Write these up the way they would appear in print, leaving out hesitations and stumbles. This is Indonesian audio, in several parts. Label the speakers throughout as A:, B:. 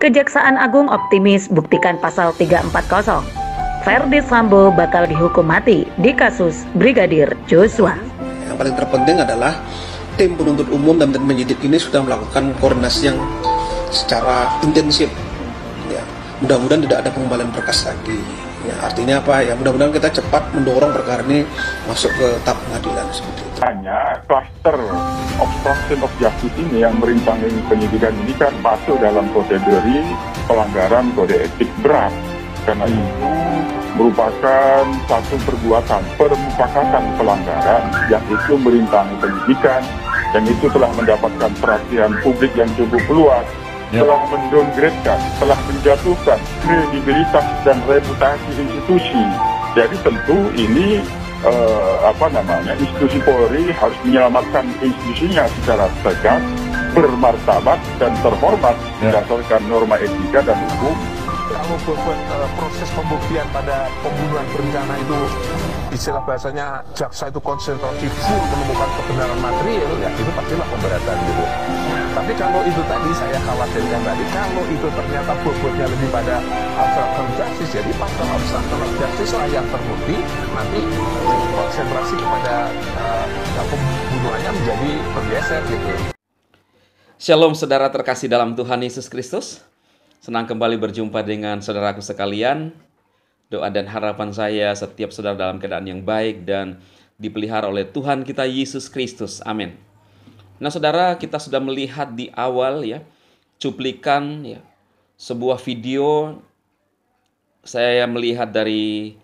A: Kejaksaan Agung optimis buktikan pasal 340. Verdi Sambo bakal dihukum mati di kasus Brigadir Joshua.
B: Yang paling terpenting adalah tim penuntut umum dan tim penyidik ini sudah melakukan koordinasi yang secara intensif. Ya, mudah-mudahan tidak ada pengembalian berkas lagi. Ya, artinya apa? Ya, mudah-mudahan kita cepat mendorong perkara ini masuk ke tahap pengadilan seperti itu.
C: Hanya kluster obstruction of justice ini yang merintangi penyidikan ini kan masuk dalam kategori pelanggaran kode etik berat. Karena itu merupakan satu perbuatan permufakatan pelanggaran yang itu merintangi penyidikan, dan itu telah mendapatkan perhatian publik yang cukup luas, telah mendowngrade-kan, telah menjatuhkan kredibilitas dan reputasi institusi. Jadi tentu ini institusi Polri harus menyelamatkan institusinya secara tegas, bermartabat dan terhormat berdasarkan norma etika dan hukum.
D: Kalau proses pembuktian pada pembunuhan berencana itu, istilah bahasanya jaksa itu konsentrasi full menemukan kebenaran material, ya itu pastilah pemberatan gitu. Tapi kalau itu tadi saya khawatirkan tadi, kalau itu ternyata bobotnya lebih pada obstruction of justice, jadi pasal obstruction of justice lah yang terbukti, nanti konsentrasi kepada pembunuhannya menjadi bergeser gitu.
E: Shalom saudara terkasih dalam Tuhan Yesus Kristus. Senang kembali berjumpa dengan saudaraku sekalian. Doa dan harapan saya setiap saudara dalam keadaan yang baik dan dipelihara oleh Tuhan kita Yesus Kristus. Amin. Nah saudara, kita sudah melihat di awal cuplikan sebuah video. Saya melihat dari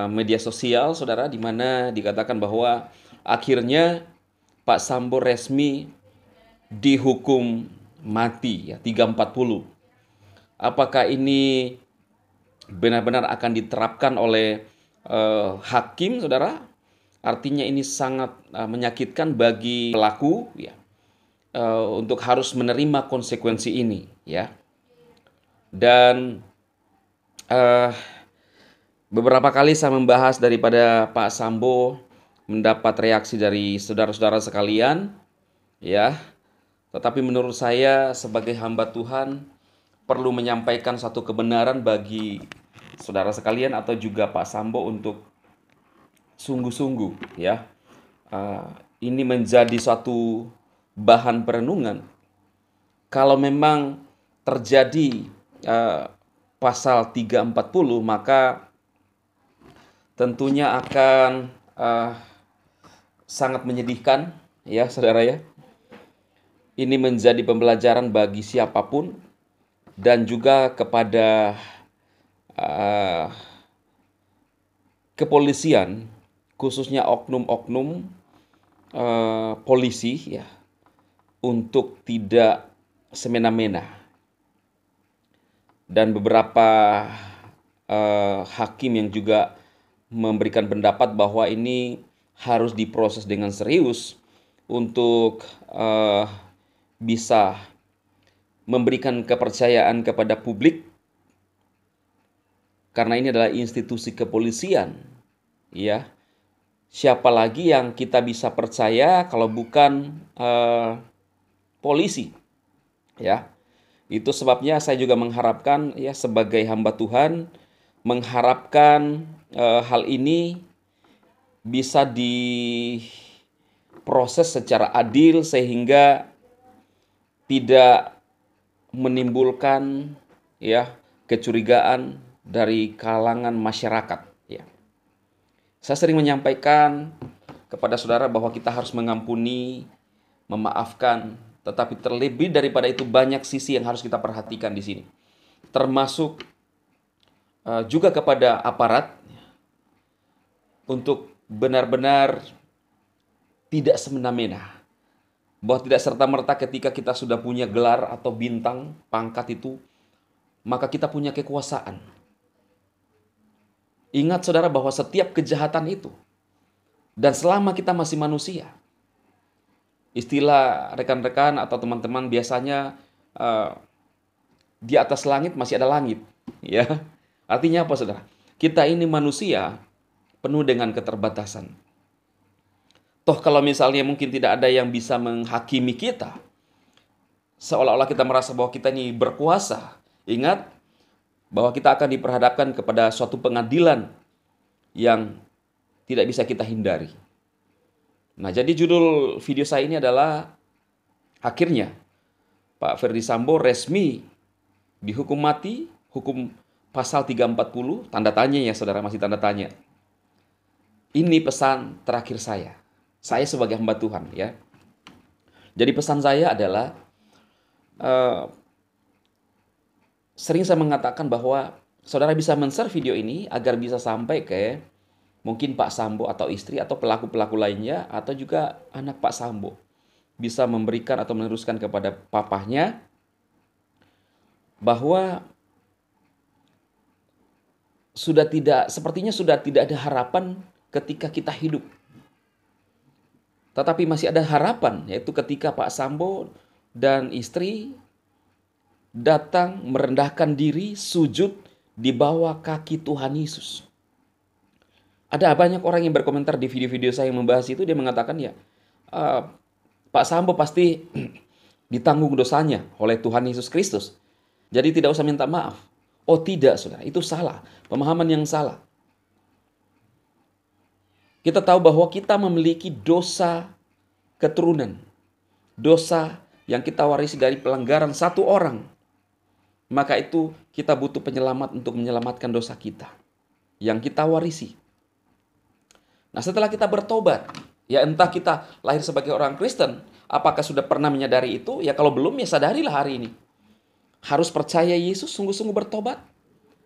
E: media sosial saudara, di mana dikatakan bahwa akhirnya Pak Sambo resmi dihukum mati 340. Apakah ini benar-benar akan diterapkan oleh hakim, saudara? Artinya ini sangat menyakitkan bagi pelaku, untuk harus menerima konsekuensi ini, Dan beberapa kali saya membahas daripada Pak Sambo mendapat reaksi dari saudara-saudara sekalian, Tetapi menurut saya sebagai hamba Tuhan perlu menyampaikan satu kebenaran bagi saudara sekalian atau juga Pak Sambo untuk sungguh-sungguh ini menjadi suatu bahan perenungan. Kalau memang terjadi pasal 340, maka tentunya akan sangat menyedihkan saudara. Ini menjadi pembelajaran bagi siapapun dan juga kepada kepolisian, khususnya oknum-oknum polisi untuk tidak semena-mena. Dan beberapa hakim yang juga memberikan pendapat bahwa ini harus diproses dengan serius untuk bisa memberikan kepercayaan kepada publik, karena ini adalah institusi kepolisian, Siapa lagi yang kita bisa percaya kalau bukan polisi, Itu sebabnya saya juga mengharapkan, sebagai hamba Tuhan, mengharapkan hal ini bisa diproses secara adil sehingga tidak menimbulkan kecurigaan dari kalangan masyarakat. Saya sering menyampaikan kepada saudara bahwa kita harus mengampuni, memaafkan, tetapi terlebih daripada itu banyak sisi yang harus kita perhatikan di sini. Termasuk juga kepada aparat untuk benar-benar tidak semena-mena. Bahwa tidak serta-merta ketika kita sudah punya gelar atau bintang, pangkat itu, maka kita punya kekuasaan. Ingat saudara bahwa setiap kejahatan itu, dan selama kita masih manusia, istilah rekan-rekan atau teman-teman biasanya di atas langit masih ada langit. Artinya apa saudara? Kita ini manusia penuh dengan keterbatasan. Toh kalau misalnya mungkin tidak ada yang bisa menghakimi kita, seolah-olah kita merasa bahwa kita ini berkuasa. Ingat bahwa kita akan diperhadapkan kepada suatu pengadilan yang tidak bisa kita hindari. Nah, jadi judul video saya ini adalah akhirnya Pak Ferdy Sambo resmi dihukum mati, hukum pasal 340, tanda tanya ya saudara, masih tanda tanya. Ini pesan terakhir saya sebagai hamba Tuhan ya. Jadi pesan saya adalah sering saya mengatakan bahwa saudara bisa men-share video ini agar bisa sampai ke mungkin Pak Sambo atau istri atau pelaku-pelaku lainnya atau juga anak Pak Sambo. Bisa memberikan atau meneruskan kepada papahnya bahwa sepertinya sudah tidak ada harapan ketika kita hidup. Tetapi masih ada harapan, yaitu ketika Pak Sambo dan istri datang merendahkan diri, sujud di bawah kaki Tuhan Yesus. Ada banyak orang yang berkomentar di video-video saya yang membahas itu, dia mengatakan ya, Pak Sambo pasti ditanggung dosanya oleh Tuhan Yesus Kristus. Jadi tidak usah minta maaf. Oh tidak, saudara, itu salah. Pemahaman yang salah. Kita tahu bahwa kita memiliki dosa keturunan. Dosa yang kita warisi dari pelanggaran satu orang. Maka itu kita butuh penyelamat untuk menyelamatkan dosa kita yang kita warisi. Nah, setelah kita bertobat, ya entah kita lahir sebagai orang Kristen, apakah sudah pernah menyadari itu? Ya kalau belum, ya sadarilah hari ini. Harus percaya Yesus, sungguh-sungguh bertobat.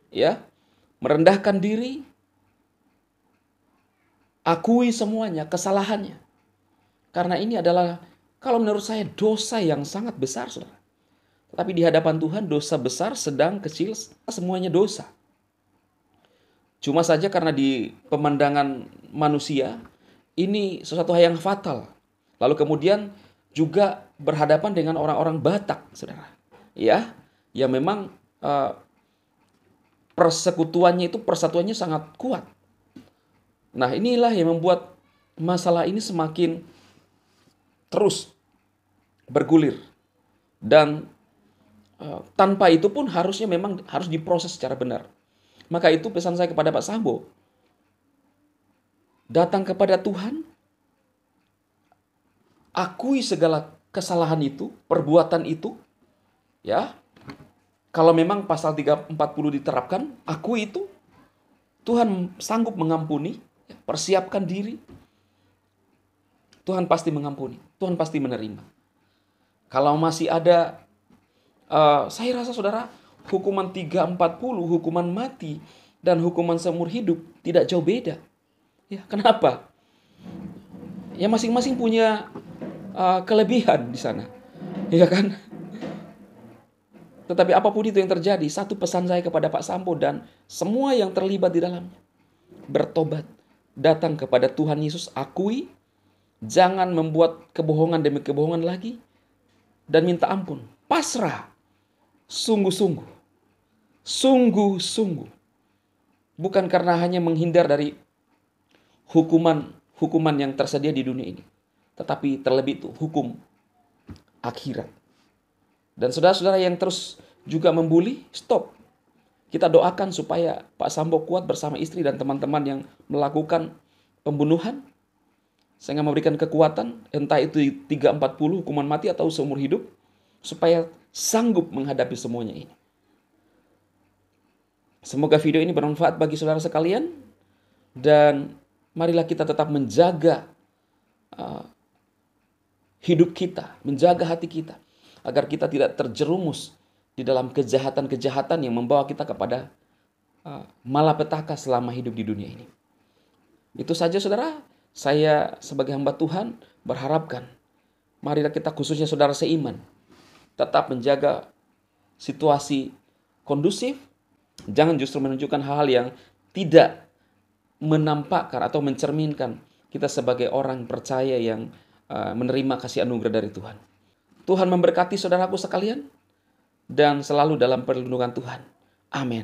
E: Ya, merendahkan diri, akui semuanya, kesalahannya. Karena ini adalah, kalau menurut saya, dosa yang sangat besar, saudara. Tetapi di hadapan Tuhan, dosa besar, sedang, kecil, semuanya dosa. Cuma saja karena di pemandangan manusia, ini sesuatu hal yang fatal. Lalu kemudian juga berhadapan dengan orang-orang Batak, saudara. Ya memang persekutuannya itu, persatuannya sangat kuat. Nah, inilah yang membuat masalah ini semakin terus bergulir. Dan tanpa itu pun harusnya memang harus diproses secara benar. Maka itu pesan saya kepada Pak Sambo. Datang kepada Tuhan, akui segala kesalahan itu, perbuatan itu, ya. Kalau memang pasal 340 diterapkan, akui itu. Tuhan sanggup mengampuni, persiapkan diri. Tuhan pasti mengampuni, Tuhan pasti menerima. Kalau masih ada, saya rasa saudara, hukuman 340, hukuman mati, dan hukuman seumur hidup tidak jauh beda. Ya, kenapa? Ya masing-masing punya kelebihan di sana. Ya kan? Tetapi apapun itu yang terjadi, satu pesan saya kepada Pak Sambo dan semua yang terlibat di dalamnya. Bertobat, datang kepada Tuhan Yesus, akui, jangan membuat kebohongan demi kebohongan lagi, dan minta ampun. Pasrah, sungguh-sungguh. Sungguh-sungguh. Bukan karena hanya menghindar dari hukuman yang tersedia di dunia ini. Tetapi terlebih itu hukum akhirat. Dan saudara-saudara yang terus juga membuli, stop. Kita doakan supaya Pak Sambo kuat bersama istri dan teman-teman yang melakukan pembunuhan. Sehingga memberikan kekuatan, entah itu 340 hukuman mati atau seumur hidup. Supaya sanggup menghadapi semuanya ini. Semoga video ini bermanfaat bagi saudara sekalian. Dan marilah kita tetap menjaga hidup kita, menjaga hati kita. Agar kita tidak terjerumus di dalam kejahatan-kejahatan yang membawa kita kepada malapetaka selama hidup di dunia ini. Itu saja saudara, saya sebagai hamba Tuhan berharapkan, marilah kita khususnya saudara seiman, tetap menjaga situasi kondusif, jangan justru menunjukkan hal-hal yang tidak menampakkan atau mencerminkan kita sebagai orang percaya yang menerima kasih anugerah dari Tuhan. Tuhan memberkati saudaraku sekalian dan selalu dalam perlindungan Tuhan. Amin.